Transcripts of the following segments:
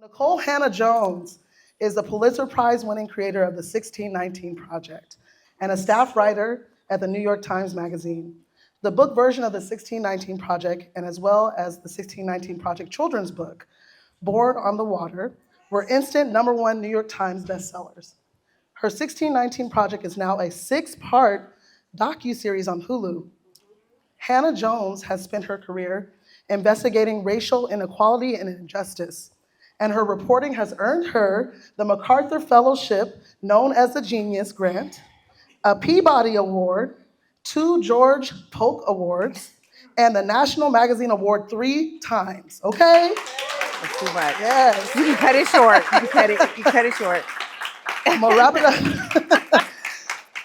Nikole Hannah-Jones is the Pulitzer Prize-winning creator of the 1619 Project and a staff writer at the New York Times Magazine. The book version of the 1619 Project, and as well as the 1619 Project children's book, Born on the Water, were instant #1 New York Times bestsellers. Her 1619 Project is now a 6-part docuseries on Hulu. Hannah-Jones has spent her career investigating racial inequality and injustice, and her reporting has earned her the MacArthur Fellowship, known as the Genius Grant, a Peabody Award, 2 George Polk Awards, and the National Magazine Award 3 times, okay? That's too much. Yes. You can cut it short. You cut it short. I'm gonna wrap it up.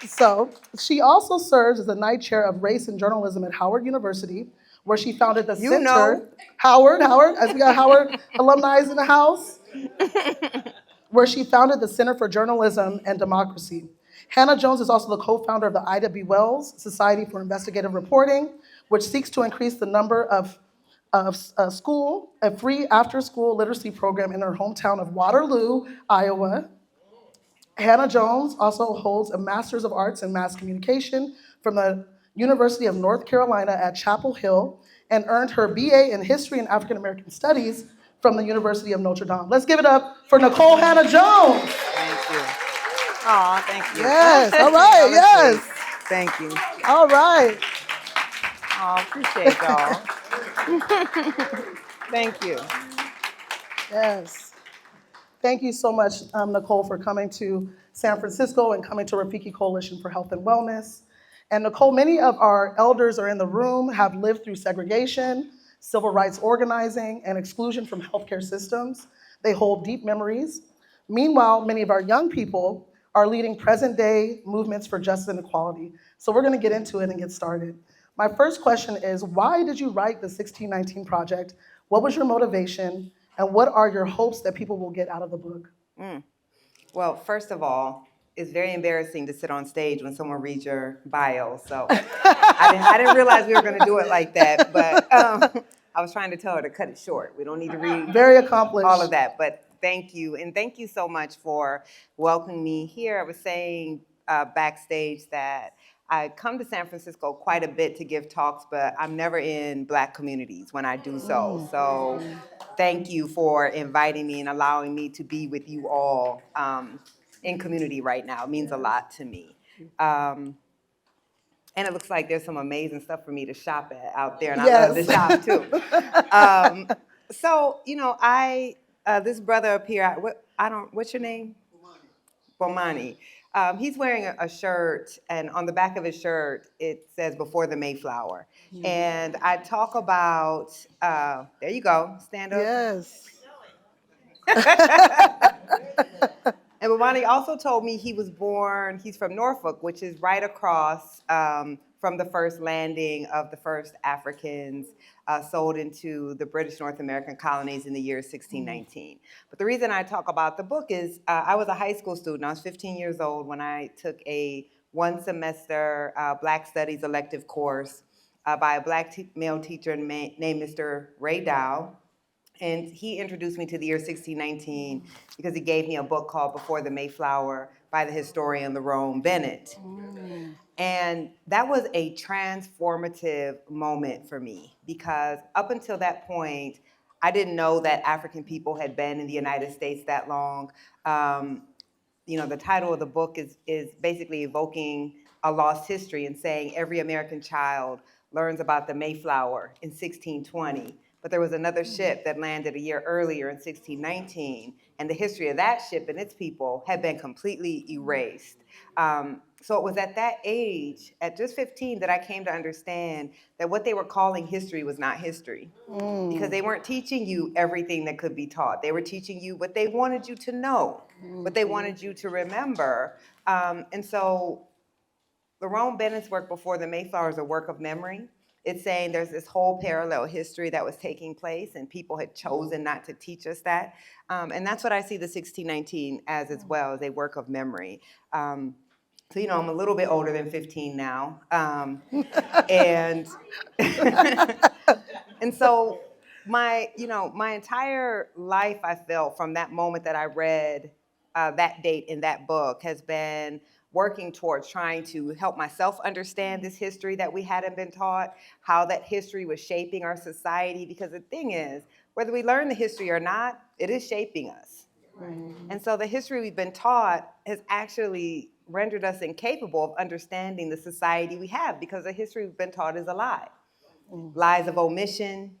So, she also serves as the Knight Chair of Race and Journalism at Howard University, where she founded the You Center. know. Howard, as we got Howard alumni in the house, where she founded the Center for Journalism and Democracy. Hannah-Jones is also the co-founder of the Ida B. Wells Society for Investigative Reporting, which seeks to increase the number of a free after-school literacy program in her hometown of Waterloo, Iowa. Hannah-Jones also holds a Master's of Arts in Mass Communication from the University of North Carolina at Chapel Hill and earned her BA in History and African American Studies from the University of Notre Dame. Let's give it up for Nikole Hannah-Jones. Thank you. Aw, thank you. Yes, all right, yes. Thank you. All right. Aw, appreciate y'all. Thank you. Yes. Thank you so much, Nikole, for coming to San Francisco and coming to Rafiki Coalition for Health and Wellness. And Nikole, many of our elders are in the room, have lived through segregation, civil rights organizing, and exclusion from healthcare systems. They hold deep memories. Meanwhile, many of our young people are leading present-day movements for justice and equality. So we're gonna get into it and get started. My first question is, why did you write the 1619 Project? What was your motivation? And what are your hopes that people will get out of the book? Well, first of all, it's very embarrassing to sit on stage when someone reads your bio. So I didn't realize we were going to do it like that. But I was trying to tell her to cut it short. We don't need to read Very accomplished. all of that. But thank you. And thank you so much for welcoming me here. I was saying backstage that I come to San Francisco quite a bit to give talks, but I'm never in Black communities when I do so. So thank you for inviting me and allowing me to be with you all in community right now. It means a lot to me. And it looks like there's some amazing stuff for me to shop at out there, and I love to shop too. So, you know, this brother up here, what's your name? Bomani. He's wearing a shirt, and on the back of his shirt, it says "Before the Mayflower." And I talk about, there you go, stand up. Yes. And Bomani also told me he's from Norfolk, which is right across from the first landing of the first Africans sold into the British North American colonies in the year 1619. But the reason I talk about the book is I was a high school student. I was 15 years old when I took a 1-semester Black Studies elective course by a Black male teacher named Mr. Ray Dow. And he introduced me to the year 1619 because he gave me a book called Before the Mayflower by the historian Lerone Bennett. And that was a transformative moment for me because up until that point, I didn't know that African people had been in the United States that long. You know, the title of the book is basically evoking a lost history and saying every American child learns about the Mayflower in 1620. But there was another ship that landed a year earlier in 1619, and the history of that ship and its people had been completely erased. So it was at that age, at just 15, that I came to understand that what they were calling history was not history. Because they weren't teaching you everything that could be taught. They were teaching you what they wanted you to know, what they wanted you to remember. And so Lerone Bennett's work Before the Mayflower is a work of memory. It's saying there's this whole parallel history that was taking place and people had chosen not to teach us that. And that's what I see the 1619 as well, as a work of memory. So, you know, I'm a little bit older than 15 now. And so my entire life, I felt from that moment that I read that date in that book, has been working towards trying to help myself understand this history that we hadn't been taught, how that history was shaping our society. Because the thing is, whether we learn the history or not, it is shaping us. And so the history we've been taught has actually rendered us incapable of understanding the society we have, because the history we've been taught is a lie. Lies of omission,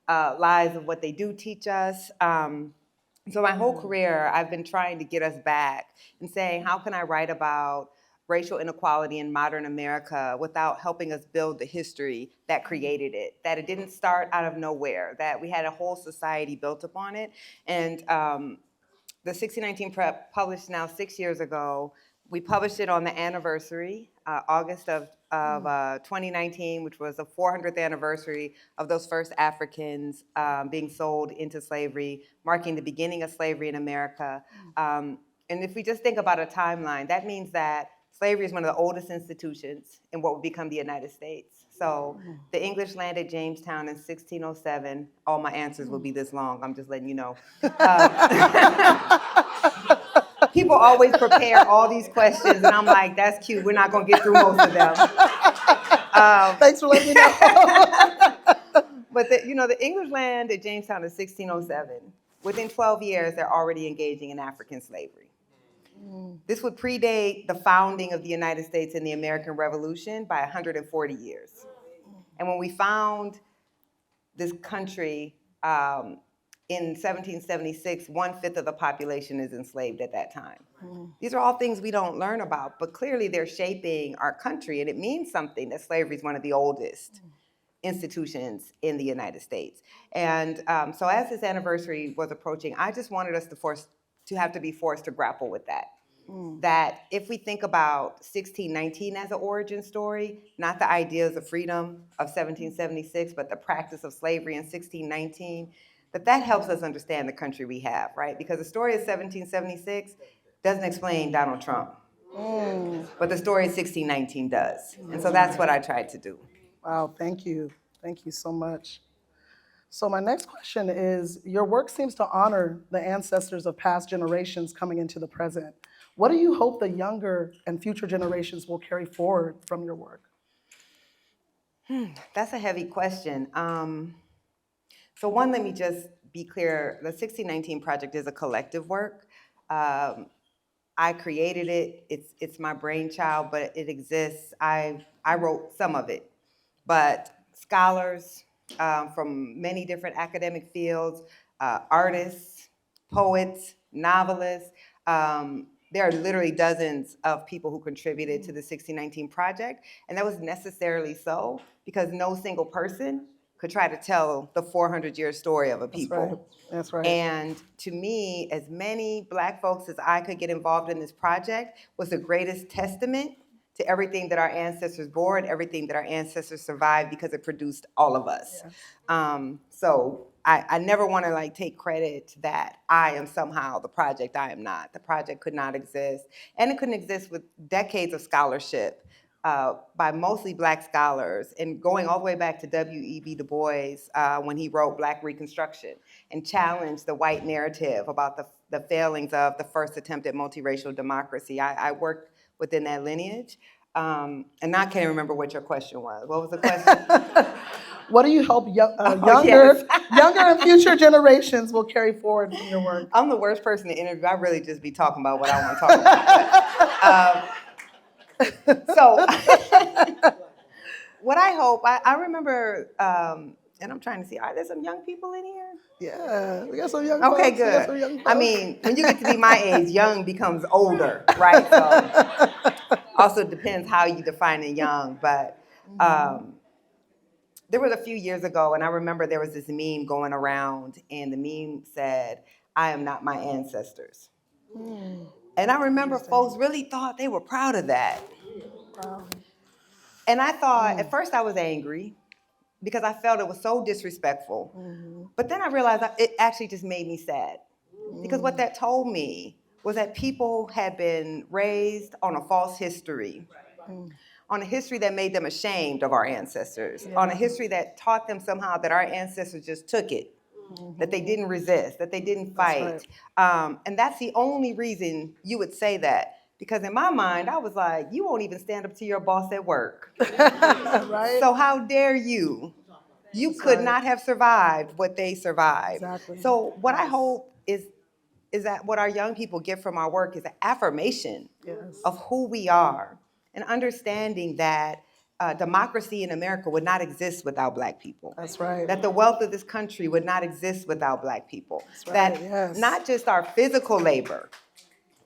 lies of what they do teach us. So my whole career, I've been trying to get us back and saying, how can I write about racial inequality in modern America without helping us build the history that created it, that it didn't start out of nowhere, that we had a whole society built upon it. And the 1619 Prep published now 6 years ago. We published it on the anniversary, August of 2019, which was the 400th anniversary of those first Africans being sold into slavery, marking the beginning of slavery in America. And if we just think about a timeline, that means that slavery is one of the oldest institutions in what would become the United States. So the English landed Jamestown in 1607. All my answers will be this long, I'm just letting you know. People always prepare all these questions, and I'm like, that's cute, we're not gonna get through most of them. Thanks for letting me know. But the English landed Jamestown in 1607. Within 12 years, they're already engaging in African slavery. This would predate the founding of the United States and the American Revolution by 140 years. And when we found this country in 1776, 1/5 of the population is enslaved at that time. These are all things we don't learn about, but clearly they're shaping our country, and it means something that slavery is one of the oldest institutions in the United States. And so as this anniversary was approaching, I just wanted us to have to be forced to grapple with that. That if we think about 1619 as an origin story, not the ideas of freedom of 1776, but the practice of slavery in 1619, that helps us understand the country we have, right? Because the story of 1776 doesn't explain Donald Trump, but the story of 1619 does. And so that's what I tried to do. Wow, thank you. Thank you so much. So my next question is, your work seems to honor the ancestors of past generations coming into the present. What do you hope the younger and future generations will carry forward from your work? That's a heavy question. So one, let me just be clear, the 1619 Project is a collective work. I created it, it's my brainchild, but it exists. I wrote some of it, but scholars from many different academic fields, artists, poets, novelists, there are literally dozens of people who contributed to the 1619 Project, and that was necessarily so because no single person could try to tell the 400-year story of a people. That's right. And to me, as many Black folks as I could get involved in this project was the greatest testament to everything that our ancestors bore and everything that our ancestors survived, because it produced all of us. Yes. So I never want to take credit that I am somehow the project. I am not. The project could not exist. And it couldn't exist with decades of scholarship by mostly Black scholars, and going all the way back to W.E.B. Du Bois when he wrote Black Reconstruction and challenged the white narrative about the failings of the first attempt at multiracial democracy. I worked within that lineage. And now I can't remember what your question was. What was the question? What do you hope younger and future generations will carry forward from your work? I'm the worst person to interview. I really just be talking about what I want to talk about. So what I hope, I remember, and I'm trying to see, are there some young people in here? Yeah, we got some young folks. Okay, good. I mean, when you get to be my age, young becomes older, right? So also depends how you define it young, but there was a few years ago, and I remember there was this meme going around, and the meme said, "I am not my ancestors." And I remember folks really thought they were proud of that. Wow. And I thought, at first I was angry, because I felt it was so disrespectful. But then I realized it actually just made me sad. Because what that told me was that people had been raised on a false history. On a history that made them ashamed of our ancestors, on a history that taught them somehow that our ancestors just took it that they didn't resist, that they didn't That's fight. right. And that's the only reason you would say that. Because in my mind, I was like, you won't even stand up to your boss at work. Right? So how dare you? You could not have survived what they survived. Exactly. So what I hope is that what our young people get from our work is an affirmation Yes. of who we are, and understanding that democracy in America would not exist without Black people. That's right. That the wealth of this country would not exist without Black people. That's right, That yes. not just our physical labor,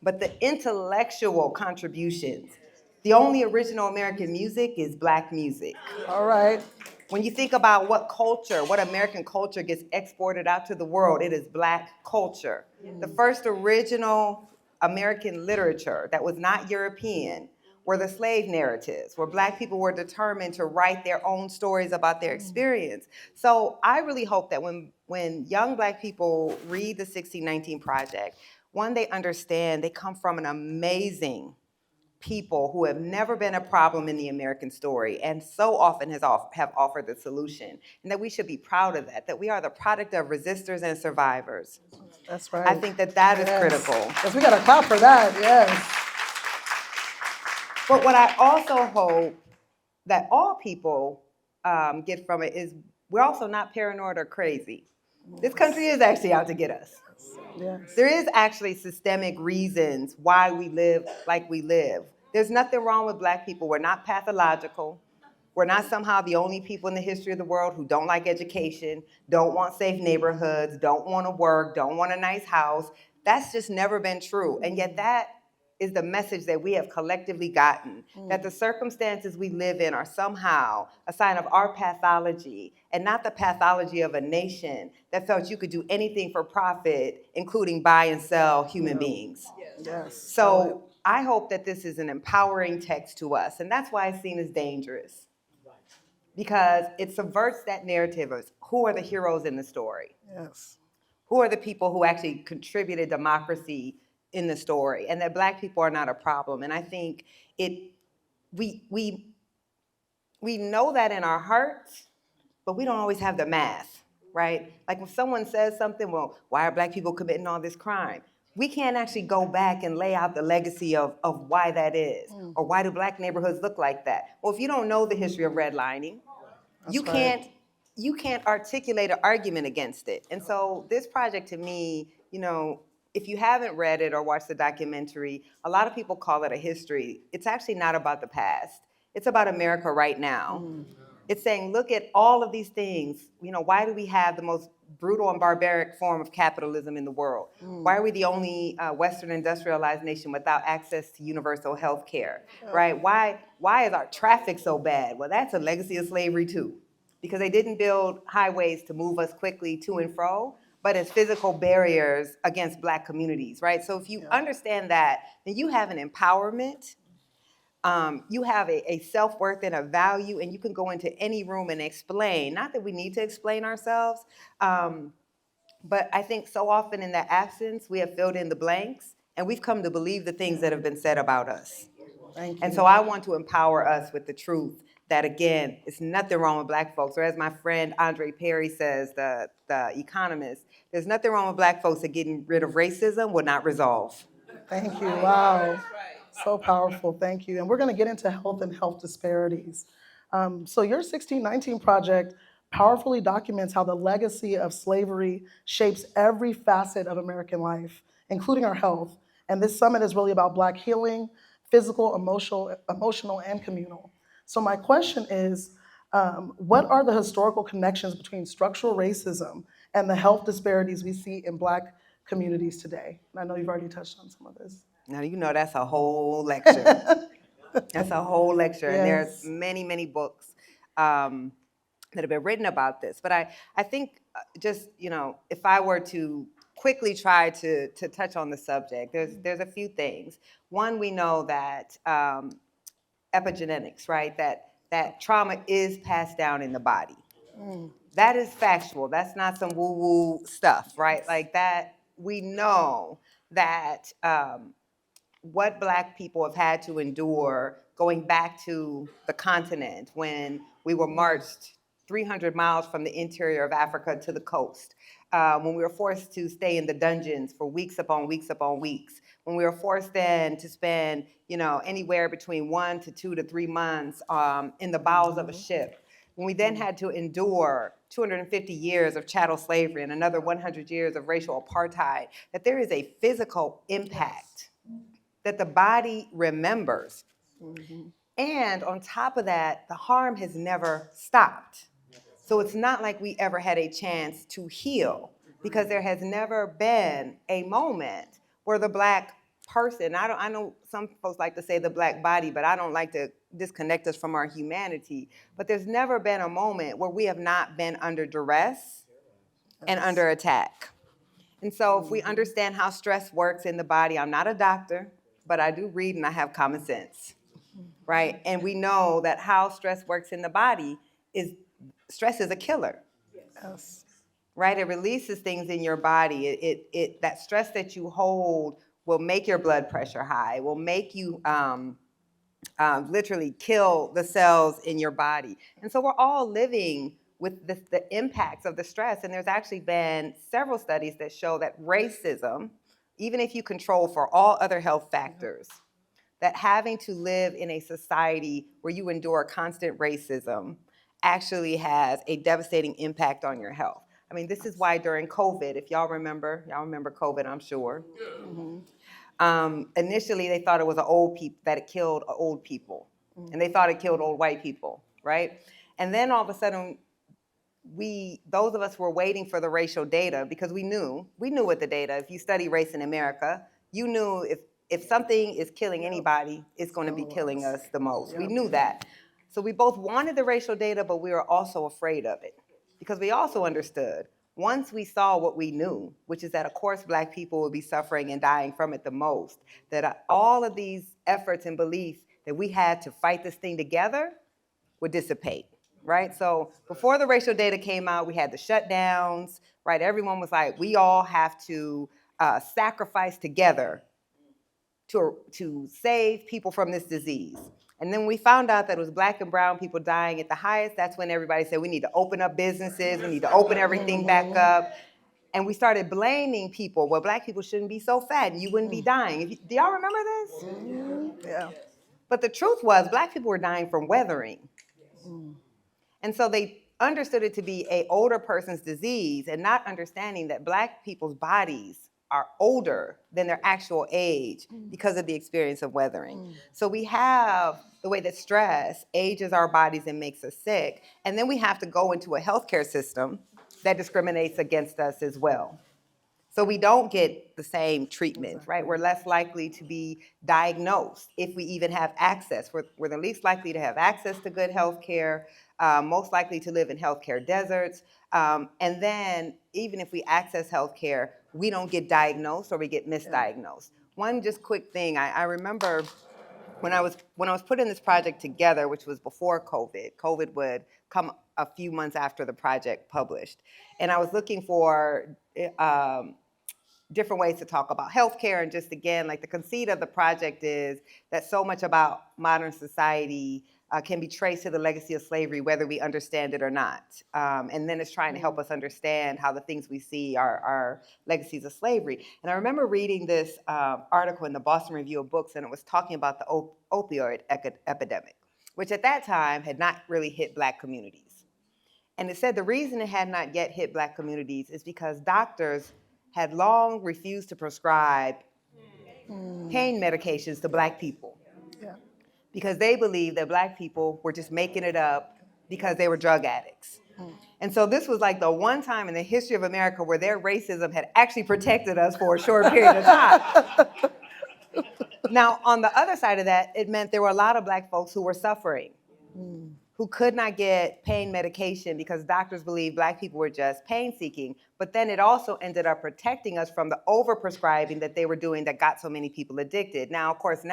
but the intellectual contributions. The only original American music is Black music. All right. When you think about what culture, what American culture gets exported out to the world, it is Black culture. The first original American literature that was not European were the slave narratives, where Black people were determined to write their own stories about their experience. So I really hope that when young Black people read the 1619 Project, one, they understand they come from an amazing people who have never been a problem in the American story and so often have offered the solution, and that we should be proud of that we are the product of resistors and survivors. That's right. I think that is Yes. critical. Yes, we got to clap for that, yes. But what I also hope that all people get from it is we're also not paranoid or crazy. This country is actually out to get us. Yes. There is actually systemic reasons why we live like we live. There's nothing wrong with Black people. We're not pathological. We're not somehow the only people in the history of the world who don't like education, don't want safe neighborhoods, don't want to work, don't want a nice house. That's just never been true. And yet that is the message that we have collectively gotten, that the circumstances we live in are somehow a sign of our pathology and not the pathology of a nation that felt you could do anything for profit, including buy and sell human beings. Yes. So I hope that this is an empowering text to us, and that's why it's seen as dangerous, because it subverts that narrative of who are the heroes in the story. Yes. Who are the people who actually contributed democracy in the story, and that Black people are not a problem. And I think we know that in our hearts, but we don't always have the math, right? Like when someone says something, well, why are Black people committing all this crime? We can't actually go back and lay out the legacy of why that is, or why do Black neighborhoods look like that? Well, if you don't know the history of redlining, you can't articulate an argument against it. And so this project, to me, if you haven't read it or watched the documentary, a lot of people call it a history. It's actually not about the past. It's about America right now. It's saying, look at all of these things. Why do we have the most brutal and barbaric form of capitalism in the world? Why are we the only Western industrialized nation without access to universal health care, right? Why is our traffic so bad? Well, that's a legacy of slavery too, because they didn't build highways to move us quickly to and fro, but as physical barriers against Black communities, right? So if you understand that, then you have an empowerment, you have a self-worth and a value, and you can go into any room and explain. Not that we need to explain ourselves, but I think so often in that absence, we have filled in the blanks, and we've come to believe the things that have been said about us. Thank you. And so I want to empower us with the truth that, again, it's nothing wrong with Black folks. Or as my friend Andre Perry says, the economist, there's nothing wrong with Black folks that getting rid of racism will not resolve. Thank you. Wow. So powerful. Thank you. And we're going to get into health and health disparities. So your 1619 project powerfully documents how the legacy of slavery shapes every facet of American life, including our health. And this summit is really about Black healing, physical, emotional, and communal. So my question is, what are the historical connections between structural racism and the health disparities we see in Black communities today? And I know you've already touched on some of this. Now, that's a whole lecture. That's a whole lecture. Yes. And there's many, many books that have been written about this. But I think just, if I were to quickly try to touch on the subject, there's a few things. One, we know that epigenetics, right? That trauma is passed down in the body. That is factual. That's not some woo-woo stuff, right? Like that, we know that what Black people have had to endure going back to the continent when we were marched 300 miles from the interior of Africa to the coast. when we were forced to stay in the dungeons for weeks upon weeks upon weeks, when we were forced then to spend, anywhere between 1 to 2 to 3 months in the bowels of a ship, when we then had to endure 250 years of chattel slavery and another 100 years of racial apartheid, that there is a physical impact that the body remembers. And on top of that, the harm has never stopped. So it's not like we ever had a chance to heal, because there has never been a moment where the Black person, I know some folks like to say the Black body, but I don't like to disconnect us from our humanity. But there's never been a moment where we have not been under duress and under attack. And so if we understand how stress works in the body, I'm not a doctor, but I do read and I have common sense, right? And we know that how stress works in the body is, stress is a killer. Yes. Right? It releases things in your body. That stress that you hold will make your blood pressure high, will make you literally kill the cells in your body. And so we're all living with the impacts of the stress. And there's actually been several studies that show that racism, even if you control for all other health factors, that having to live in a society where you endure constant racism actually has a devastating impact on your health. I mean, this is why during COVID, if y'all remember COVID, I'm sure. Initially, they thought it was that it killed old people, and they thought it killed old white people, right? And then all of a sudden, those of us who were waiting for the racial data, because we knew what the data. If you study race in America, you knew if something is killing anybody, it's going to be killing us the most. We knew that. So we both wanted the racial data, but we were also afraid of it, because we also understood, once we saw what we knew, which is that, of course, Black people would be suffering and dying from it the most, that all of these efforts and beliefs that we had to fight this thing together would dissipate, right? So before the racial data came out, we had the shutdowns, right? Everyone was like, we all have to sacrifice together to save people from this disease. And then we found out that it was Black and brown people dying at the highest. That's when everybody said, we need to open up businesses, we need to open everything back up. And we started blaming people. Well, Black people shouldn't be so fat and you wouldn't be dying. Do y'all remember this? Yeah. But the truth was, Black people were dying from weathering. And so they understood it to be an older person's disease, and not understanding that Black people's bodies are older than their actual age because of the experience of weathering. So we have the way that stress ages our bodies and makes us sick, and then we have to go into a healthcare system that discriminates against us as well. So we don't get the same treatment, right? We're less likely to be diagnosed if we even have access. We're the least likely to have access to good health care, most likely to live in healthcare deserts. And then even if we access health care, we don't get diagnosed or we get misdiagnosed. One just quick thing, I remember when I was putting this project together, which was before COVID. COVID would come a few months after the project published. And I was looking for different ways to talk about healthcare, and just again, like the conceit of the project is that so much about modern society can be traced to the legacy of slavery, whether we understand it or not. And then it's trying to help us understand how the things we see are legacies of slavery. And I remember reading this article in the Boston Review of Books, and it was talking about the opioid epidemic, which at that time had not really hit Black communities. And it said the reason it had not yet hit Black communities is because doctors had long refused to prescribe pain medications to Black people. Yeah. Because they believed that Black people were just making it up because they were drug addicts. And so this was like the one time in the history of America where their racism had actually protected us for a short period of time. Now, on the other side of that, it meant there were a lot of Black folks who were suffering, who could not get pain medication because doctors believed Black people were just pain seeking. But then it also ended up protecting us from the overprescribing that they were doing that got so many people addicted. Now, of course,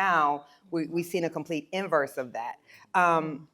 we've seen a complete inverse of that.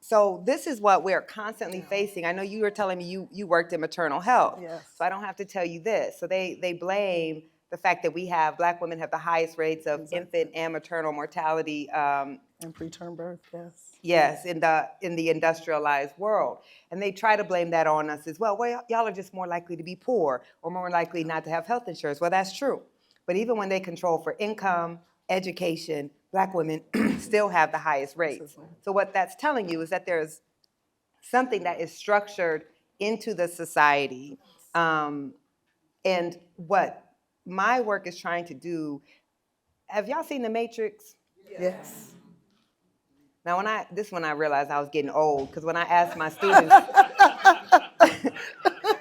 So this is what we're constantly facing. I know you were telling me you worked in maternal health, Yes. so I don't have to tell you this. So they blame the fact that Black women have the highest rates of infant and maternal mortality. And preterm birth, yes. Yes, in the industrialized world. And they try to blame that on us as well. Well, y'all are just more likely to be poor or more likely not to have health insurance. Well, that's true. But even when they control for income, education, Black women still have the highest rates. So what that's telling you is that there's something that is structured into the society. And what my work is trying to do, have y'all seen The Matrix? Yes. Now, when I realized I was getting old, because when I asked my students,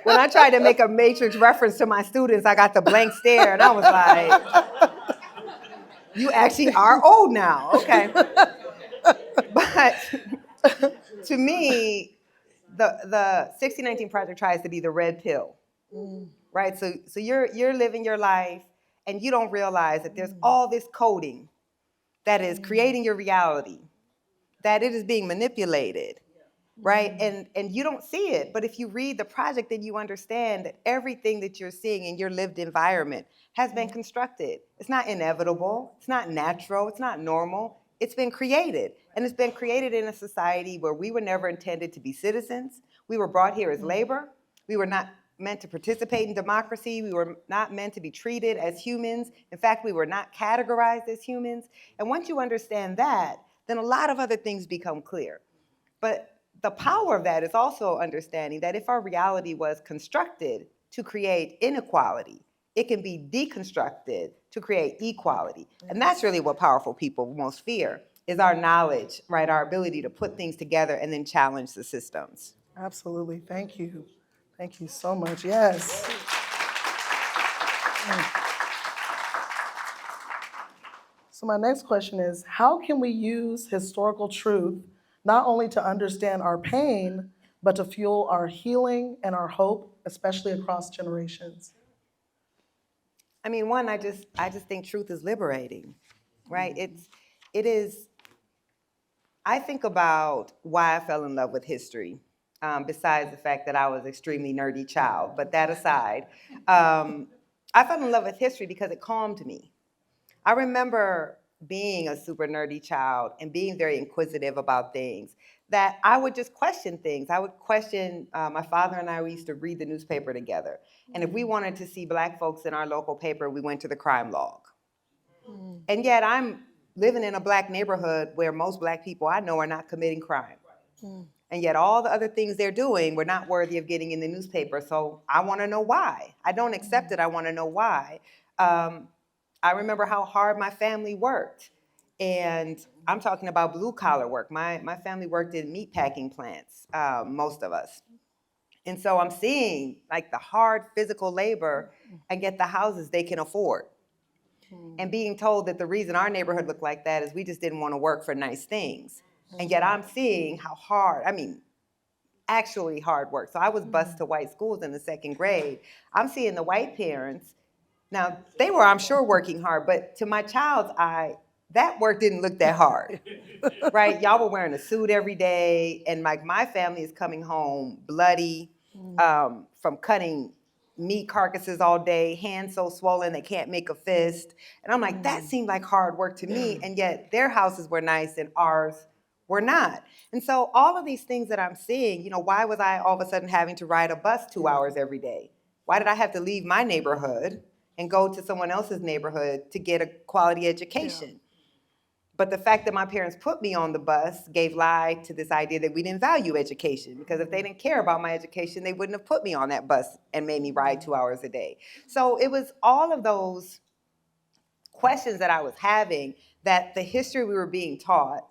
when I tried to make a Matrix reference to my students, I got the blank stare, and I was like, you actually are old now, okay. But to me, the 1619 Project tries to be the red pill, right? So you're living your life, and you don't realize that there's all this coding that is creating your reality, that it is being manipulated, right? And you don't see it, but if you read the project, then you understand that everything that you're seeing in your lived environment has been constructed. It's not inevitable, it's not natural, it's not normal. It's been created, and it's been created in a society where we were never intended to be citizens. We were brought here as labor. We were not meant to participate in democracy. We were not meant to be treated as humans. In fact, we were not categorized as humans. And once you understand that, then a lot of other things become clear. But the power of that is also understanding that if our reality was constructed to create inequality, it can be deconstructed to create equality. And that's really what powerful people most fear, is our knowledge, right? Our ability to put things together and then challenge the systems. Absolutely. Thank you. Thank you so much. Yes. So my next question is, how can we use historical truth not only to understand our pain, but to fuel our healing and our hope, especially across generations? I mean, one, I just think truth is liberating, right? It is. I think about why I fell in love with history, besides the fact that I was an extremely nerdy child. But that aside, I fell in love with history because it calmed me. I remember being a super nerdy child and being very inquisitive about things, that I would just question things. I would question, my father and I, we used to read the newspaper together. And if we wanted to see Black folks in our local paper, we went to the crime log. And yet I'm living in a Black neighborhood where most Black people I know are not committing crime. And yet all the other things they're doing were not worthy of getting in the newspaper. So I want to know why. I don't accept it. I want to know why. I remember how hard my family worked. And I'm talking about blue collar work. My family worked in meat packing plants, most of us. And so I'm seeing like the hard physical labor and get the houses they can afford. And being told that the reason our neighborhood looked like that is we just didn't want to work for nice things. And yet I'm seeing how hard, actually hard work. So I was bused to white schools in the second grade. I'm seeing the white parents. Now, they were, I'm sure, working hard, but to my child's eye, that work didn't look that hard, right? Y'all were wearing a suit every day, and like my family is coming home bloody from cutting meat carcasses all day, hands so swollen they can't make a fist. And I'm like, that seemed like hard work to me, and yet their houses were nice and ours were not. And so all of these things that I'm seeing, why was I all of a sudden having to ride a bus 2 hours every day? Why did I have to leave my neighborhood and go to someone else's neighborhood to get a quality education? But the fact that my parents put me on the bus gave lie to this idea that we didn't value education, because if they didn't care about my education, they wouldn't have put me on that bus and made me ride 2 hours a day. So it was all of those questions that I was having, that the history we were being taught,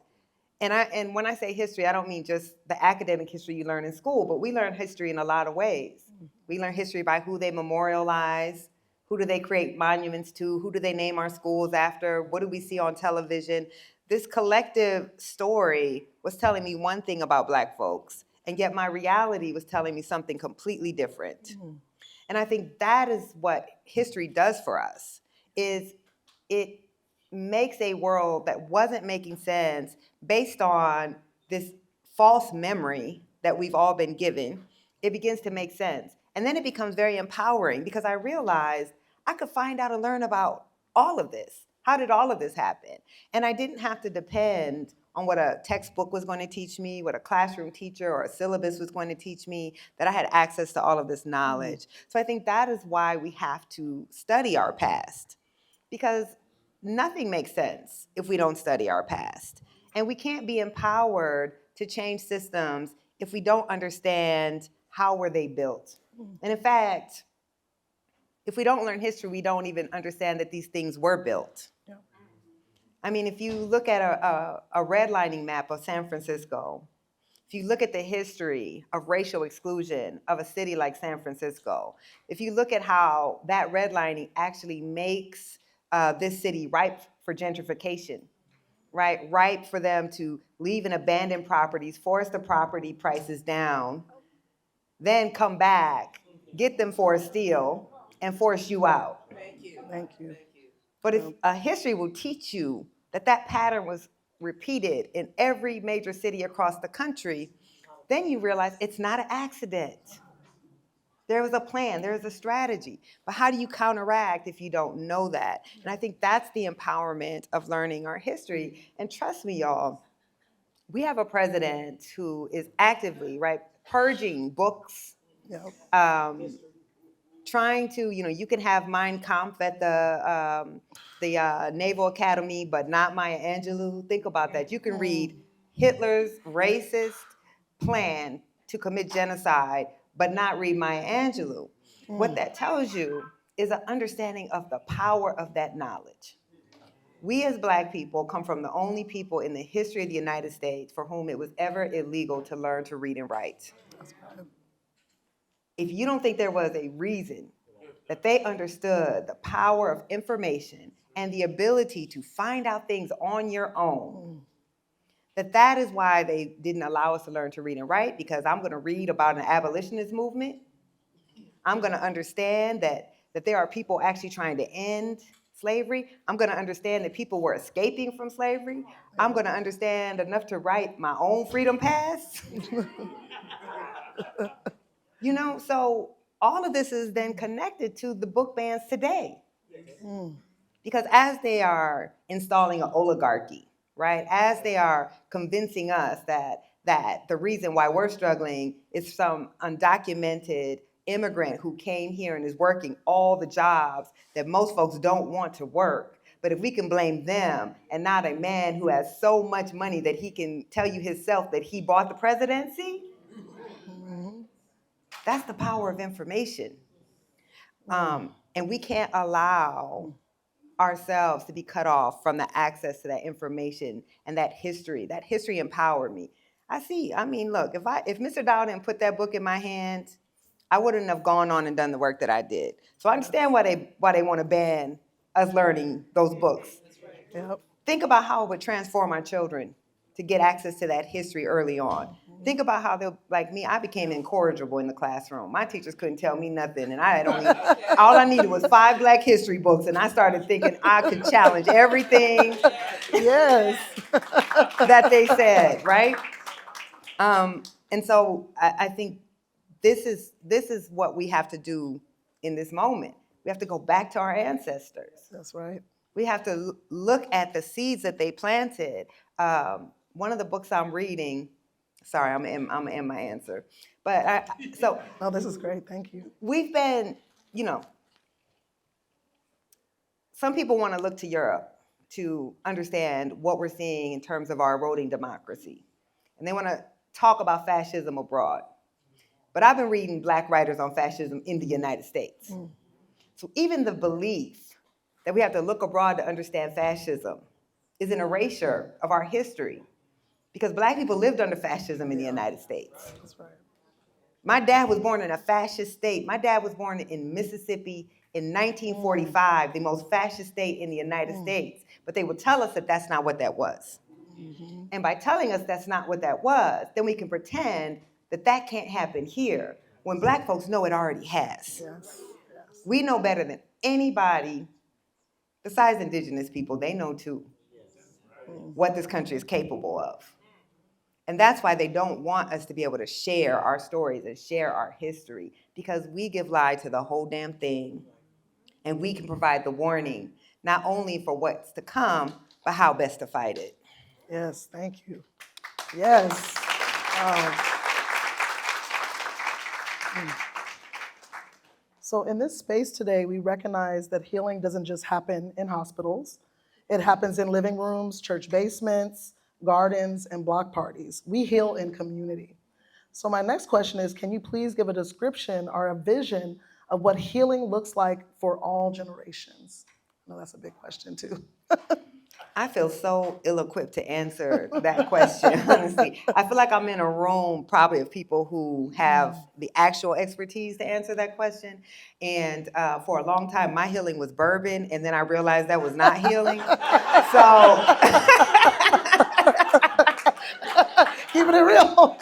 and when I say history, I don't mean just the academic history you learn in school, but we learn history in a lot of ways. We learn history by who they memorialize, who do they create monuments to, who do they name our schools after, what do we see on television. This collective story was telling me one thing about Black folks, and yet my reality was telling me something completely different. And I think that is what history does for us, is it makes a world that wasn't making sense based on this false memory that we've all been given. It begins to make sense. And then it becomes very empowering, because I realized I could find out and learn about all of this. How did all of this happen? And I didn't have to depend on what a textbook was going to teach me, what a classroom teacher or a syllabus was going to teach me, that I had access to all of this knowledge. So I think that is why we have to study our past, because nothing makes sense if we don't study our past. And we can't be empowered to change systems if we don't understand how were they built. And in fact, if we don't learn history, we don't even understand that these things were built. Yeah. I mean, if you look at a redlining map of San Francisco, if you look at the history of racial exclusion of a city like San Francisco, if you look at how that redlining actually makes this city ripe for gentrification, right? Ripe for them to leave and abandon properties, force the property prices down, then come back, get them for a steal, and force you out. Thank you. Thank you. But if a history will teach you that that pattern was repeated in every major city across the country, then you realize it's not an accident. There was a plan, there was a strategy. But how do you counteract if you don't know that? And I think that's the empowerment of learning our history. And trust me, y'all, we have a president who is actively, right, purging books, trying to, you can have Mein Kampf at the Naval Academy, but not Maya Angelou. Think about that. You can read Hitler's racist plan to commit genocide, but not read Maya Angelou. What that tells you is an understanding of the power of that knowledge. We as Black people come from the only people in the history of the United States for whom it was ever illegal to learn to read and write. If you don't think there was a reason that they understood the power of information and the ability to find out things on your own, that is why they didn't allow us to learn to read and write, because I'm going to read about an abolitionist movement. I'm going to understand that there are people actually trying to end slavery. I'm going to understand that people were escaping from slavery. I'm going to understand enough to write my own freedom pass. So all of this is then connected to the book bans today. Because as they are installing an oligarchy, right, as they are convincing us that the reason why we're struggling is some undocumented immigrant who came here and is working all the jobs that most folks don't want to work. But if we can blame them and not a man who has so much money that he can tell you himself that he bought the presidency, that's the power of information. And we can't allow ourselves to be cut off from the access to that information and that history. That history empowered me. Look, if Mr. Dow didn't put that book in my hand, I wouldn't have gone on and done the work that I did. So I understand why they want to ban us learning those books. Yep. Think about how it would transform our children to get access to that history early on. Think about how they'll, like me, I became incorrigible in the classroom. My teachers couldn't tell me nothing, and all I needed was 5 Black history books, and I started thinking I could challenge everything that they said, right? And so I think this is what we have to do in this moment. We have to go back to our ancestors. That's right. We have to look at the seeds that they planted. One of the books I'm reading, sorry, I'm gonna end my answer. But No, this is great. Thank you. We've been, some people want to look to Europe to understand what we're seeing in terms of our eroding democracy. And they want to talk about fascism abroad. But I've been reading Black writers on fascism in the United States. So even the belief that we have to look abroad to understand fascism is an erasure of our history, because Black people lived under fascism in the United States. That's right. My dad was born in a fascist state. My dad was born in Mississippi in 1945, the most fascist state in the United States. But they would tell us that that's not what that was. And by telling us that's not what that was, then we can pretend that can't happen here, when Black folks know it already has. Yes. We know better than anybody, besides Indigenous people. They know too what this country is capable of. And that's why they don't want us to be able to share our stories and share our history, because we give life to the whole damn thing. And we can provide the warning, not only for what's to come, but how best to fight it. Yes, thank you. Yes. So in this space today, we recognize that healing doesn't just happen in hospitals. It happens in living rooms, church basements, gardens, and block parties. We heal in community. So my next question is, can you please give a description or a vision of what healing looks like for all generations? I know that's a big question too. I feel so ill-equipped to answer that question, honestly. I feel like I'm in a room probably of people who have the actual expertise to answer that question. And for a long time, my healing was bourbon, and then I realized that was not healing. So Keeping it real.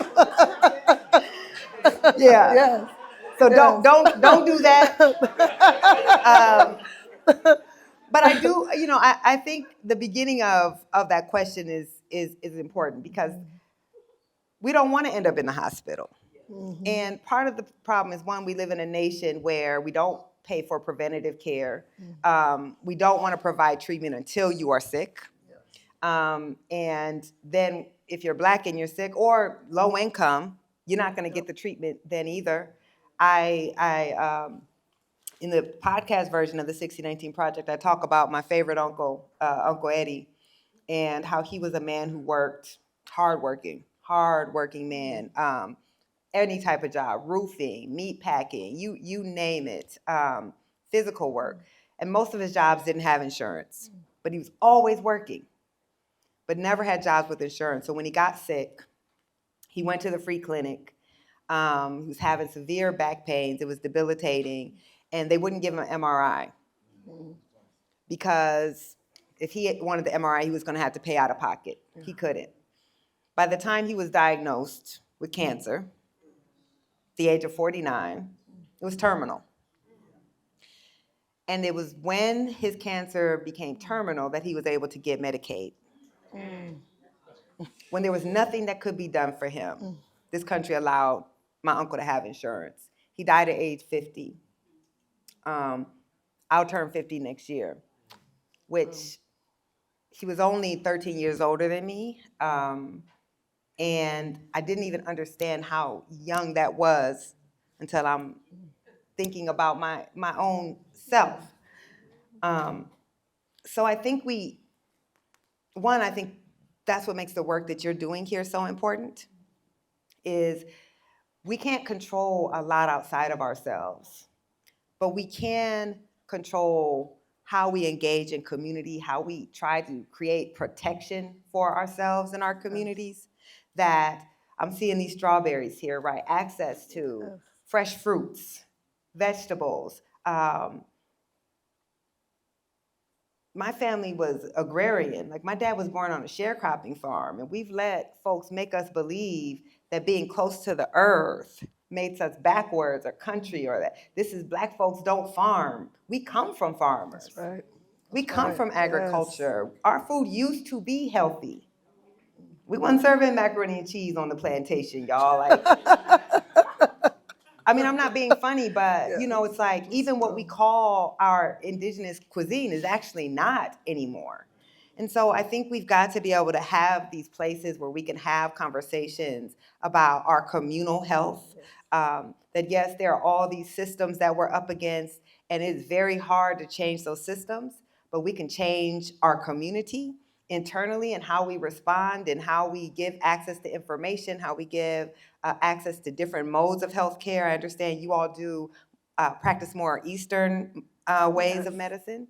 yeah. Yes. So Yes. don't do that. But I do, I think the beginning of that question is important because we don't want to end up in the hospital. Mm-hmm. And part of the problem is, one, we live in a nation where we don't pay for preventative care. Mm-hmm. We don't want to provide treatment until you are sick. Yes. And then if you're Black and you're sick or low income, you're not going to get the treatment then either. In the podcast version of the 1619 Project, I talk about my favorite uncle, Uncle Eddie, and how he was a man who worked hardworking man, any type of job, roofing, meat packing, you name it, physical work. And most of his jobs didn't have insurance, but he was always working, but never had jobs with insurance. So when he got sick, he went to the free clinic. He was having severe back pains. It was debilitating. And they wouldn't give him an MRI because if he wanted the MRI, he was going to have to pay out of pocket. He couldn't. By the time he was diagnosed with cancer, at the age of 49, it was terminal. And it was when his cancer became terminal that he was able to get Medicaid. When there was nothing that could be done for him, this country allowed my uncle to have insurance. He died at age 50. I'll turn 50 next year, which he was only 13 years older than me. And I didn't even understand how young that was until I'm thinking about my own self. So I think I think that's what makes the work that you're doing here so important, is we can't control a lot outside of ourselves, but we can control how we engage in community, how we try to create protection for ourselves and our communities. That I'm seeing these strawberries here, right? Access to fresh fruits, vegetables. My family was agrarian. Like, my dad was born on a sharecropping farm, and we've let folks make us believe that being close to the earth makes us backwards or country, or that this is Black folks don't farm. We come from farmers. That's right. We come from agriculture. Yes. Our food used to be healthy. We weren't serving macaroni and cheese on the plantation, y'all. Like, I mean, I'm not being funny, but it's like even what we call our indigenous cuisine is actually not anymore. And so I think we've got to be able to have these places where we can have conversations about our communal health. That yes, there are all these systems that we're up against, and it's very hard to change those systems, but we can change our community internally and how we respond and how we give access to information, how we give access to different modes of healthcare. I understand you all do practice more Eastern ways of medicine,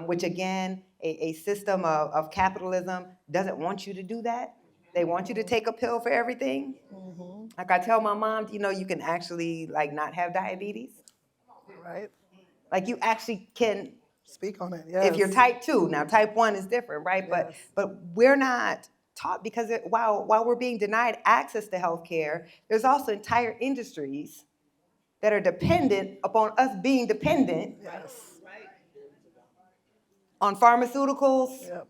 which again, a system of capitalism doesn't want you to do that. They want you to take a pill for everything. Mm-hmm. Like I tell my mom, you can actually not have diabetes. Right. Like you actually can speak on it, yes. If you're type 2, now type 1 is different, right? Yes. But we're not taught, because while we're being denied access to healthcare, there's also entire industries that are dependent upon us being dependent on pharmaceuticals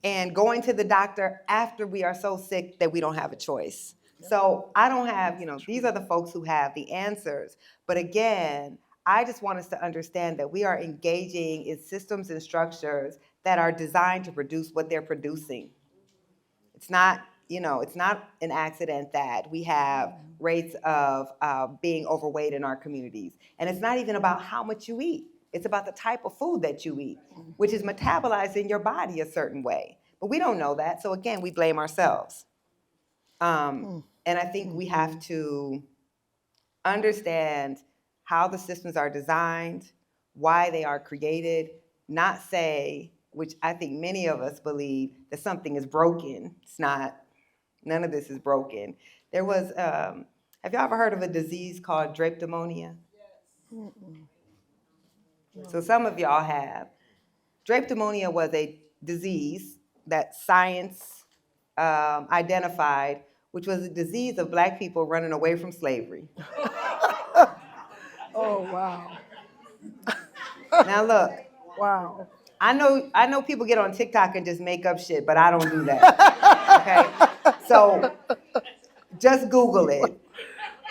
and going to the doctor after we are so sick that we don't have a choice. So I don't have, these are the folks who have the answers. But again, I just want us to understand that we are engaging in systems and structures that are designed to produce what they're producing. It's not, it's not an accident that we have rates of being overweight in our communities. And it's not even about how much you eat. It's about the type of food that you eat, which is metabolized in your body a certain way. But we don't know that. So again, we blame ourselves. And I think we have to understand how the systems are designed, why they are created, not say, which I think many of us believe, that something is broken. It's not. None of this is broken. There was, have y'all ever heard of a disease called drapetomania? Yes. So some of y'all have. Drapetomania was a disease that science identified, which was a disease of Black people running away from slavery. Oh, wow. Now look. Wow. I know people get on TikTok and just make up shit, but I don't do that. Okay? So just Google it.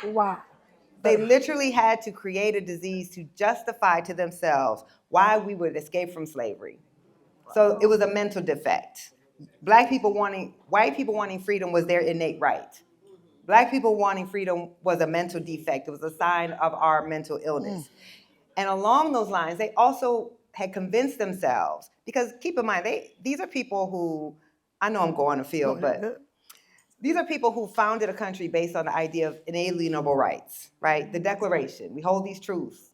Wow. They literally had to create a disease to justify to themselves why we would escape from slavery. So it was a mental defect. White people wanting freedom was their innate right. Black people wanting freedom was a mental defect. It was a sign of our mental illness. And along those lines, they also had convinced themselves, because keep in mind, these are people who, I know I'm going afield, but these are people who founded a country based on the idea of inalienable rights, right? The Declaration. We hold these truths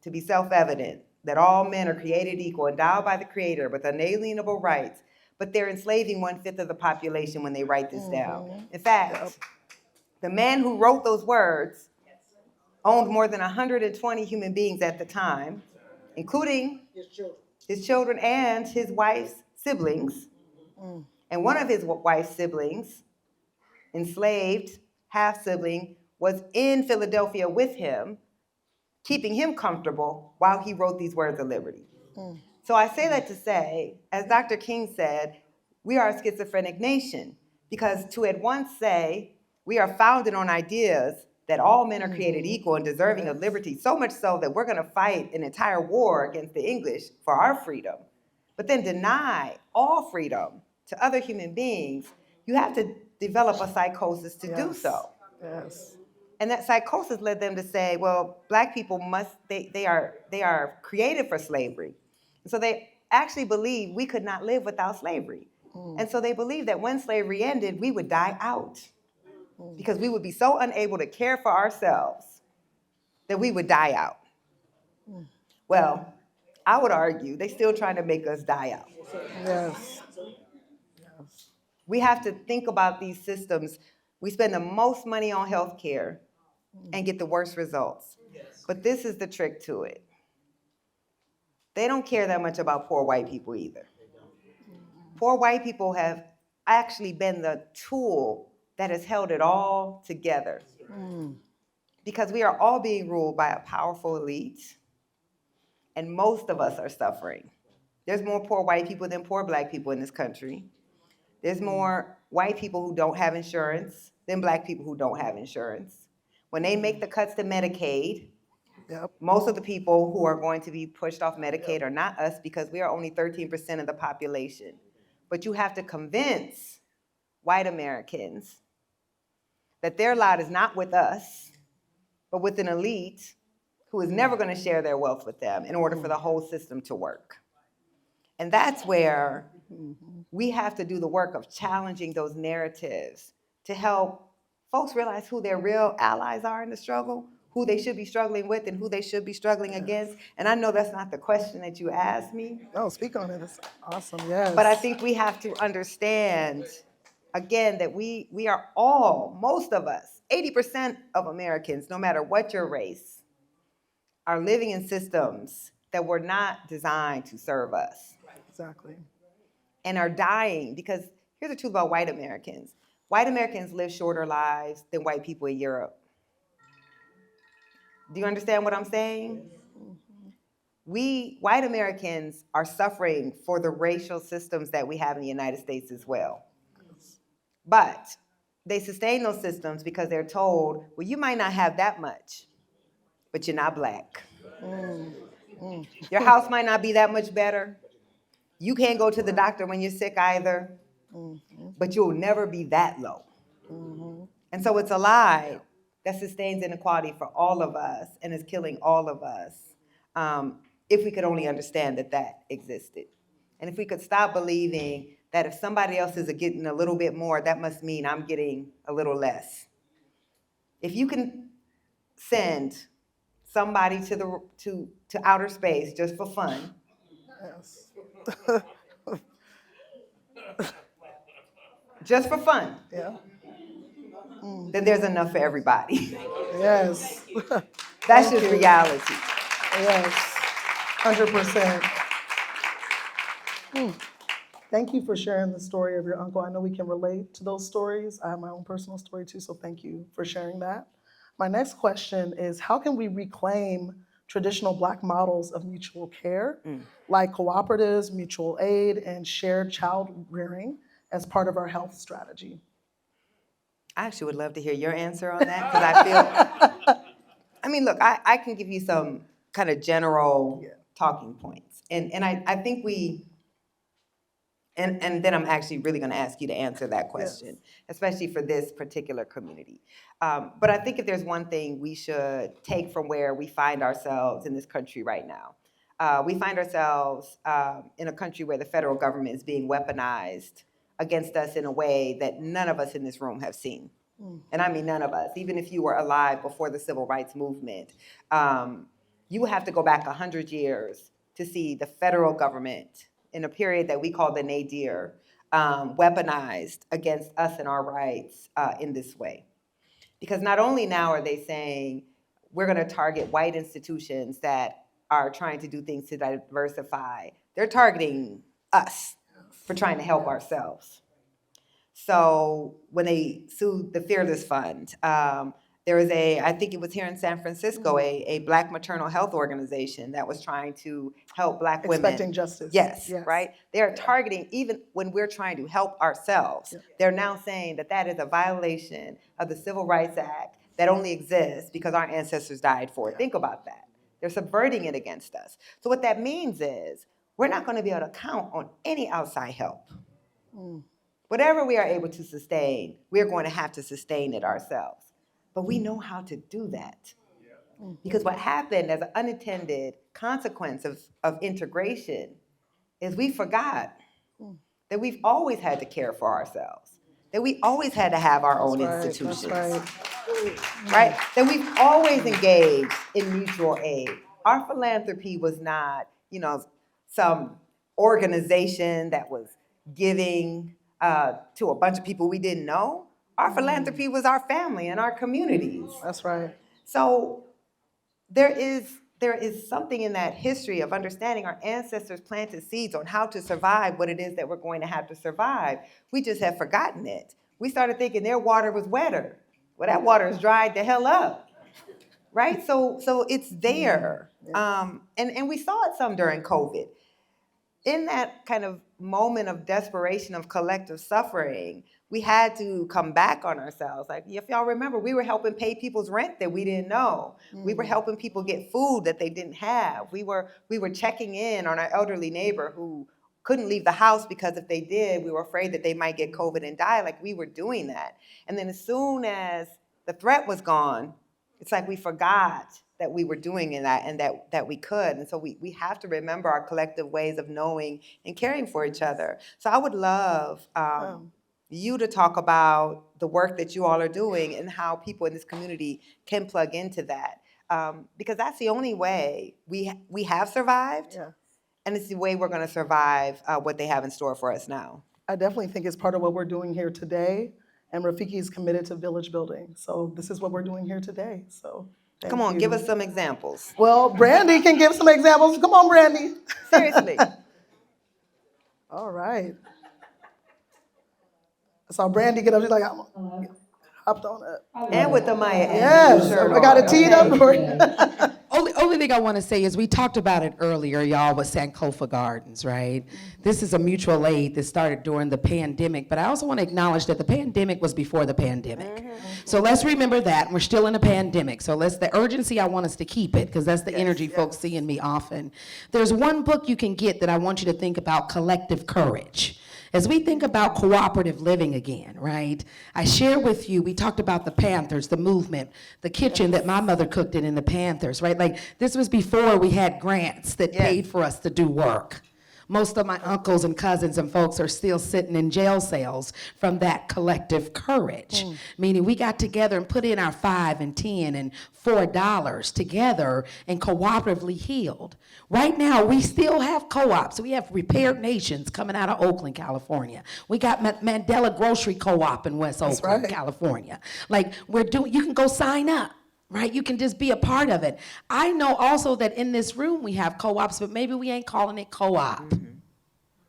to be self-evident, that all men are created equal, endowed by the Creator with unalienable rights, but they're enslaving 1/5 of the population when they write this down. In fact, the man who wrote those words owned more than 120 human beings at the time, including his children and his wife's siblings. And one of his wife's siblings, enslaved half-sibling, was in Philadelphia with him, keeping him comfortable while he wrote these words of liberty. So I say that to say, as Dr. King said, we are a schizophrenic nation, because to at once say we are founded on ideas that all men are created equal and deserving of liberty, so much so that we're going to fight an entire war against the English for our freedom, but then deny all freedom to other human beings, you have to develop a psychosis to do so. Yes. And that psychosis led them to say, well, Black people they are created for slavery. And so they actually believed we could not live without slavery. And so they believed that when slavery ended, we would die out, because we would be so unable to care for ourselves that we would die out. Well, I would argue they're still trying to make us die out. Yes. We have to think about these systems. We spend the most money on healthcare and get the worst results. But this is the trick to it. They don't care that much about poor white people either. Poor white people have actually been the tool that has held it all together. Because we are all being ruled by a powerful elite, and most of us are suffering. There's more poor white people than poor Black people in this country. There's more white people who don't have insurance than Black people who don't have insurance. When they make the cuts to Medicaid, most of the people who are going to be pushed off Medicaid are not us, because we are only 13% of the population. But you have to convince white Americans that their lot is not with us, but with an elite who is never going to share their wealth with them in order for the whole system to work. And that's where we have to do the work of challenging those narratives to help folks realize who their real allies are in the struggle, who they should be struggling with and who they should be struggling against. And I know that's not the question that you asked me. No, speak on it. It's awesome, yes. But I think we have to understand, again, that we are all, most of us, 80% of Americans, no matter what your race, are living in systems that were not designed to serve us. Exactly. And are dying, because here's the truth about white Americans. White Americans live shorter lives than white people in Europe. Do you understand what I'm saying? We, white Americans, are suffering for the racial systems that we have in the United States as well. But they sustain those systems because they're told, well, you might not have that much, but you're not Black. Your house might not be that much better. You can't go to the doctor when you're sick either, but you'll never be that low. And so it's a lie that sustains inequality for all of us and is killing all of us, if we could only understand that that existed. And if we could stop believing that if somebody else is getting a little bit more, that must mean I'm getting a little less. If you can send somebody to outer space just for fun, Yes. just for fun, Yeah. then there's enough for everybody. Yes. That's Thank just you. reality. Yes. 100%. Thank you for sharing the story of your uncle. I know we can relate to those stories. I have my own personal story too, so thank you for sharing that. My next question is, how can we reclaim traditional Black models of mutual care, like cooperatives, mutual aid, and shared child rearing as part of our health strategy? I actually would love to hear your answer on that, because I feel, I mean, look, I can give you some kind of general talking points. And I think and then I'm actually really going to ask you to answer that question, especially for this particular community. But I think if there's one thing we should take from where we find ourselves in this country right now, we find ourselves in a country where the federal government is being weaponized against us in a way that none of us in this room have seen. And I mean none of us. Even if you were alive before the civil rights movement, you have to go back 100 years to see the federal government in a period that we call the nadir, weaponized against us and our rights in this way. Because not only now are they saying we're going to target white institutions that are trying to do things to diversify, they're targeting us for trying to help ourselves. So when they sued the Fearless Fund, there was I think it was here in San Francisco, a Black maternal health organization that was trying to help Black women. Expecting justice. Yes, right? They are targeting, even when we're trying to help ourselves, they're now saying that that is a violation of the Civil Rights Act that only exists because our ancestors died for it. Think about that. They're subverting it against us. So what that means is we're not going to be able to count on any outside help. Whatever we are able to sustain, we're going to have to sustain it ourselves. But we know how to do that. Because what happened as an unintended consequence of integration is we forgot that we've always had to care for ourselves, that we always had to have our own institutions. Right? That we've always engaged in mutual aid. Our philanthropy was not, some organization that was giving to a bunch of people we didn't know. Our philanthropy was our family and our communities. That's right. So there is something in that history of understanding our ancestors planted seeds on how to survive what it is that we're going to have to survive. We just have forgotten it. We started thinking their water was wetter. Well, that water is dried the hell up, right? So it's there. And we saw it some during COVID. In that kind of moment of desperation, of collective suffering, we had to come back on ourselves. Like, if y'all remember, we were helping pay people's rent that we didn't know. We were helping people get food that they didn't have. We were checking in on our elderly neighbor who couldn't leave the house because if they did, we were afraid that they might get COVID and die. Like, we were doing that. And then as soon as the threat was gone, it's like we forgot that we were doing that and that we could. And so we have to remember our collective ways of knowing and caring for each other. So I would love you to talk about the work that you all are doing and how people in this community can plug into that. Because that's the only way we have survived, and it's the way we're going to survive what they have in store for us now. I definitely think it's part of what we're doing here today, and Rafiki is committed to village building. So this is what we're doing here today. So come on, give us some examples. Well, Brandy can give some examples. Come on, Brandy. Seriously. All right. I saw Brandy get up. She's like, I'm hopped on it. And with the Maya. Yes, I got it teed up for you. only thing I want to say is we talked about it earlier, y'all, with Sankofa Gardens, right? This is a mutual aid that started during the pandemic, but I also want to acknowledge that the pandemic was before the pandemic. So let's remember that. We're still in a pandemic. So the urgency, I want us to keep it, because that's the energy folks see in me often. There's one book you can get that I want you to think about, Collective Courage. As we think about cooperative living again, right? I share with you, we talked about the Panthers, the movement, the kitchen that my mother cooked in the Panthers, right? Like, this was before we had grants that paid for us to do work. Most of my uncles and cousins and folks are still sitting in jail cells from that collective courage. Meaning we got together and put in our $5 and $10 and $4 together and cooperatively healed. Right now, we still have co-ops. We have Repaired Nations coming out of Oakland, California. We got Mandela Grocery Co-op in West Oakland, California. Like, you can go sign up. Right? You can just be a part of it. I know also that in this room we have co-ops, but maybe we ain't calling it co-op.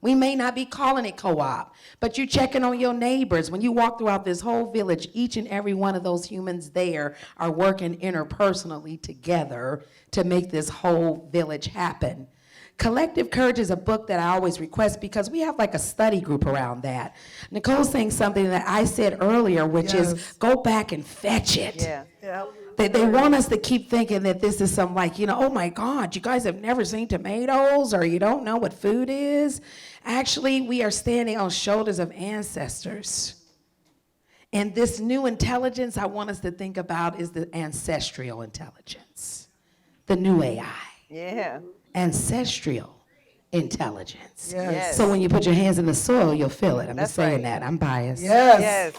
We may not be calling it co-op, but you're checking on your neighbors. When you walk throughout this whole village, each and every one of those humans there are working interpersonally together to make this whole village happen. Collective Courage is a book that I always request because we have like a study group around that. Nicole's saying something that I said earlier, which is go back and fetch it. They want us to keep thinking that this is some like, oh my God, you guys have never seen tomatoes or you don't know what food is. Actually, we are standing on shoulders of ancestors. And this new intelligence I want us to think about is the ancestral intelligence, the new AI. Yeah. Ancestral intelligence. So when you put your hands in the soil, you'll feel it. I'm just saying that. I'm biased. Yes.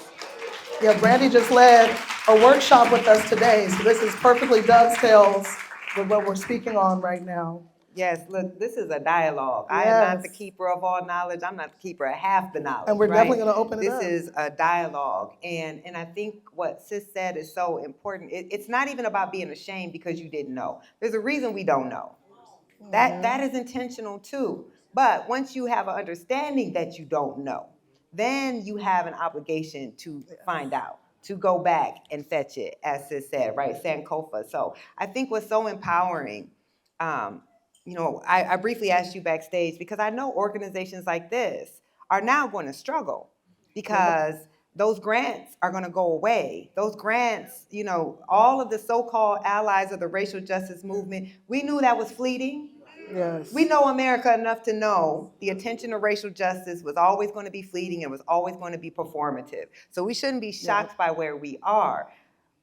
Yeah, Brandy just led a workshop with us today, so this is perfectly dovetails with what we're speaking on right now. Yes, look, this is a dialogue. I am not the keeper of all knowledge. I'm not the keeper of half the knowledge. And we're definitely going to open it up. This is a dialogue. And I think what Sis said is so important. It's not even about being ashamed because you didn't know. There's a reason we don't know. That is intentional too. But once you have an understanding that you don't know, then you have an obligation to find out, to go back and fetch it, as Sis said, right? Sankofa. So I think what's so empowering, I briefly asked you backstage because I know organizations like this are now going to struggle because those grants are going to go away. Those grants, all of the so-called allies of the racial justice movement, we knew that was fleeting. We know America enough to know the attention to racial justice was always going to be fleeting and was always going to be performative. So we shouldn't be shocked by where we are.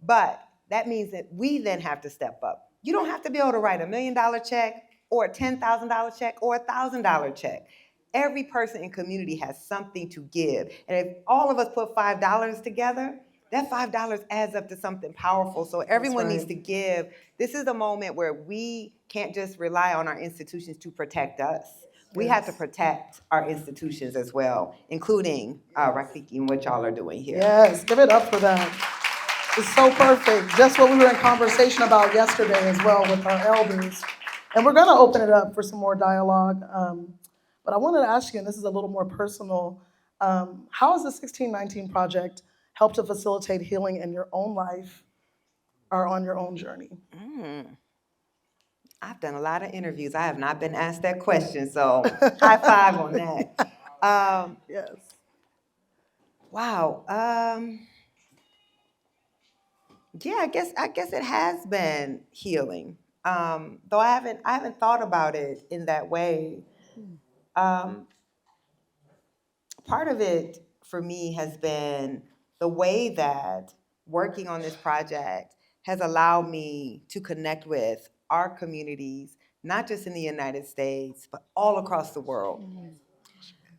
But that means that we then have to step up. You don't have to be able to write $1 million check or a $10,000 check or a $1,000 check. Every person in community has something to give. And if all of us put $5 together, that $5 adds up to something powerful. So everyone needs to give. This is the moment where we can't just rely on our institutions to protect us. We have to protect our institutions as well, including Rafiki and what y'all are doing here. Yes, give it up for that. It's so perfect. Just what we were in conversation about yesterday as well with our elders. And we're going to open it up for some more dialogue. But I wanted to ask you, and this is a little more personal, how has the 1619 Project helped to facilitate healing in your own life or on your own journey? I've done a lot of interviews. I have not been asked that question, so high five on that. Yes. Wow. Yeah, I guess it has been healing. Though I haven't thought about it in that way. Part of it for me has been the way that working on this project has allowed me to connect with our communities, not just in the United States, but all across the world.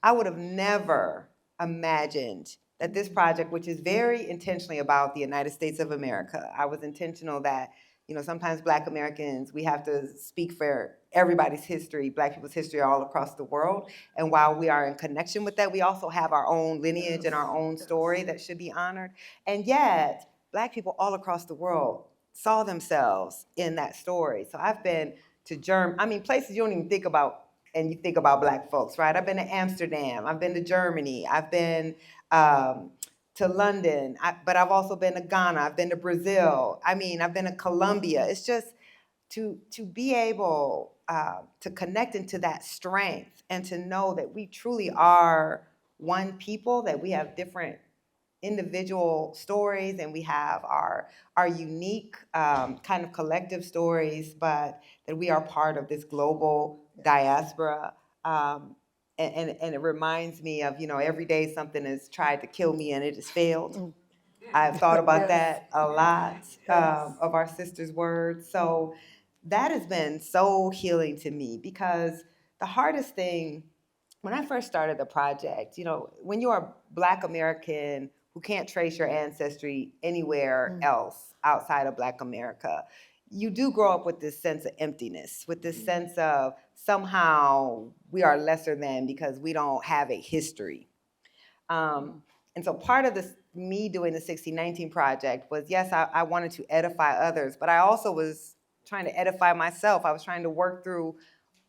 I would have never imagined that this project, which is very intentionally about the United States of America, I was intentional that, sometimes Black Americans, we have to speak for everybody's history, Black people's history all across the world. And while we are in connection with that, we also have our own lineage and our own story that should be honored. And yet, Black people all across the world saw themselves in that story. So I've been to places you don't even think about, and you think about Black folks, right? I've been to Amsterdam, I've been to Germany, I've been to London, but I've also been to Ghana, I've been to Brazil, I've been to Colombia. It's just to be able to connect into that strength and to know that we truly are one people, that we have different individual stories and we have our unique kind of collective stories, but that we are part of this global diaspora. And it reminds me of, every day something has tried to kill me and it has failed. I've thought about that a lot, of our sister's words. So that has been so healing to me, because the hardest thing when I first started the project, when you're a Black American who can't trace your ancestry anywhere else outside of Black America, you do grow up with this sense of emptiness, with this sense of somehow we are lesser than because we don't have a history. And so part of this, me doing the 1619 project was, yes, I wanted to edify others, but I also was trying to edify myself. I was trying to work through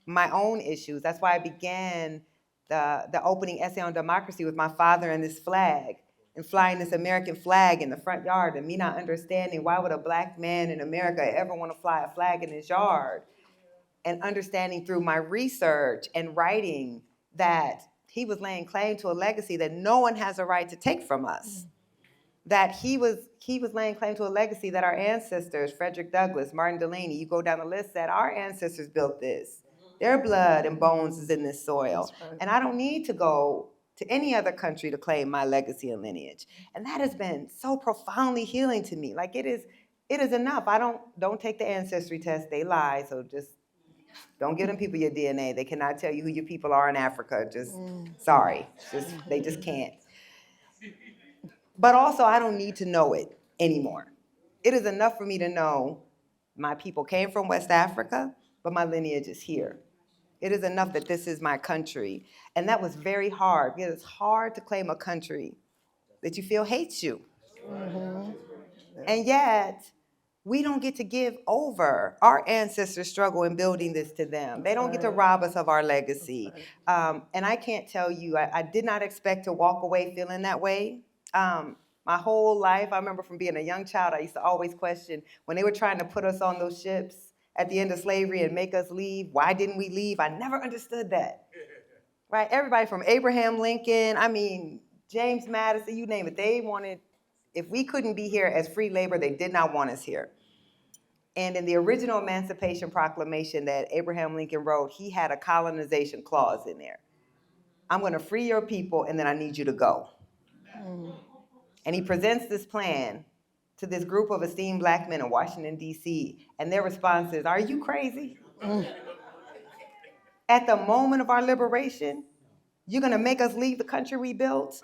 my own issues. That's why I began the opening essay on democracy with my father and this flag, and flying this American flag in the front yard, and me not understanding why would a Black man in America ever want to fly a flag in his yard, and understanding through my research and writing that he was laying claim to a legacy that no one has a right to take from us. That he was laying claim to a legacy that our ancestors, Frederick Douglass, Martin Delany, you go down the list, that our ancestors built this. Their blood and bones is in this soil. Right. And I don't need to go to any other country to claim my legacy and lineage. And that has been so profoundly healing to me. Like, it is enough. Don't take the ancestry test. They lie, so just don't give them people your DNA. They cannot tell you who your people are in Africa. Sorry. They just can't. But also, I don't need to know it anymore. It is enough for me to know my people came from West Africa, but my lineage is here. It is enough that this is my country. And that was very hard, because it's hard to claim a country that you feel hates you. Mm-hmm. And yet, we don't get to give over our ancestors' struggle in building this to them. They don't get to rob us of our legacy. And I can't tell you, I did not expect to walk away feeling that way. My whole life, I remember from being a young child, I used to always question, when they were trying to put us on those ships at the end of slavery and make us leave, why didn't we leave? I never understood that. Right? Everybody from Abraham Lincoln, James Madison, you name it, they wanted, if we couldn't be here as free labor, they did not want us here. And in the original Emancipation Proclamation that Abraham Lincoln wrote, he had a colonization clause in there. I'm going to free your people, and then I need you to go. And he presents this plan to this group of esteemed Black men in Washington, D.C., and their response is, are you crazy? At the moment of our liberation, you're going to make us leave the country we built?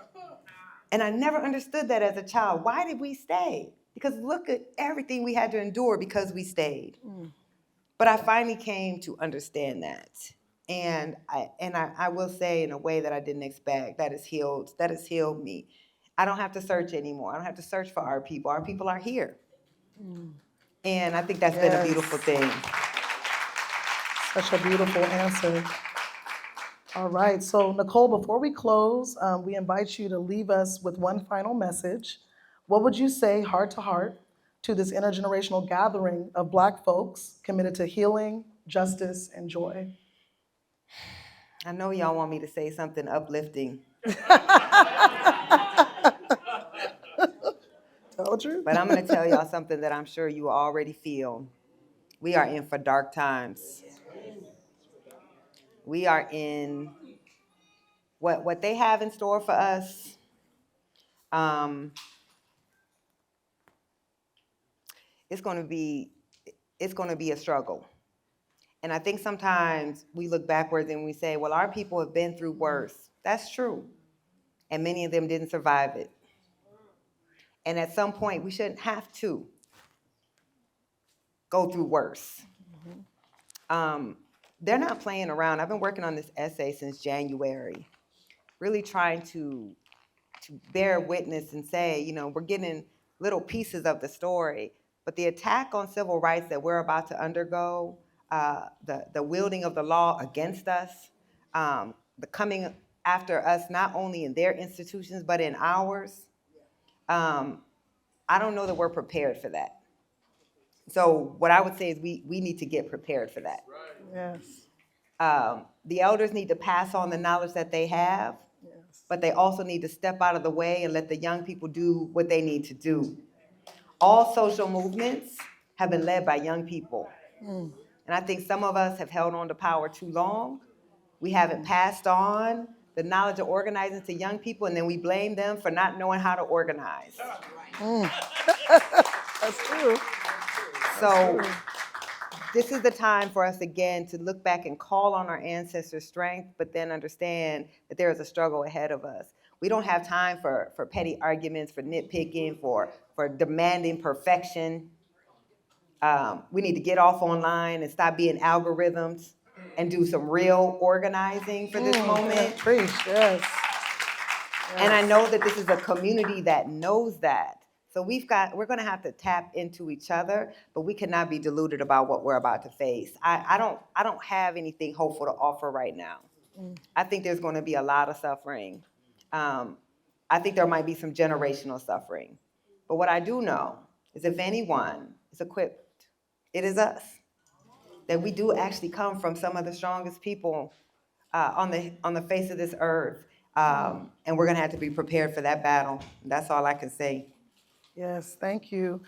And I never understood that as a child. Why did we stay? Because look at everything we had to endure because we stayed. But I finally came to understand that. And I will say, in a way that I didn't expect, that has healed me. I don't have to search anymore. I don't have to search for our people. Our people are here. And I think that's been a beautiful thing. Such a beautiful answer. All right, so Nikole, before we close, we invite you to leave us with one final message. What would you say, heart to heart, to this intergenerational gathering of Black folks committed to healing, justice, and joy? I know y'all want me to say something uplifting. Tell the truth. But I'm going to tell y'all something that I'm sure you already feel. We are in for dark times. We are in what they have in store for us. It's going to be a struggle. And I think sometimes we look backwards and we say, well, our people have been through worse. That's true. And many of them didn't survive it. And at some point, we shouldn't have to go through worse. They're not playing around. I've been working on this essay since January, really trying to bear witness and say, we're getting little pieces of the story, but the attack on civil rights that we're about to undergo, the wielding of the law against us, the coming after us not only in their institutions but in ours, I don't know that we're prepared for that. So what I would say is we need to get prepared for that. Yes. The elders need to pass on the knowledge that they have, Yes. but they also need to step out of the way and let the young people do what they need to do. All social movements have been led by young people. And I think some of us have held on to power too long. We haven't passed on the knowledge of organizing to young people, and then we blame them for not knowing how to organize. That's true. So this is the time for us again to look back and call on our ancestors' strength, but then understand that there is a struggle ahead of us. We don't have time for petty arguments, for nitpicking, for demanding perfection. We need to get off online and stop being algorithms and do some real organizing for this moment. Preach, yes. And I know that this is a community that knows that. So we're gonna have to tap into each other, but we cannot be deluded about what we're about to face. I don't have anything hopeful to offer right now. I think there's gonna be a lot of suffering. I think there might be some generational suffering. But what I do know is if anyone is equipped, it is us. That we do actually come from some of the strongest people on the face of this earth. And we're gonna have to be prepared for that battle. That's all I can say. Yes, thank you.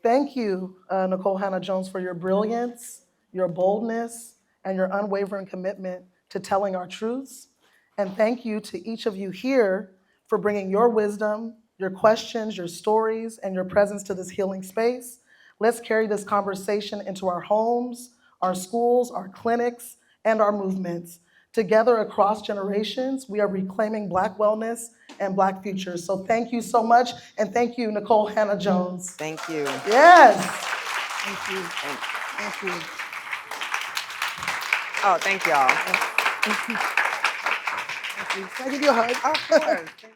Thank you, Nikole Hannah-Jones, for your brilliance, your boldness, and your unwavering commitment to telling our truths. And thank you to each of you here for bringing your wisdom, your questions, your stories, and your presence to this healing space. Let's carry this conversation into our homes, our schools, our clinics, and our movements. Together across generations, we are reclaiming Black wellness and Black futures. So thank you so much, and thank you, Nikole Hannah-Jones. Thank you. Yes. Thank you. Thank you. Oh, thank y'all. Thank you. Can I give you a hug? Of course.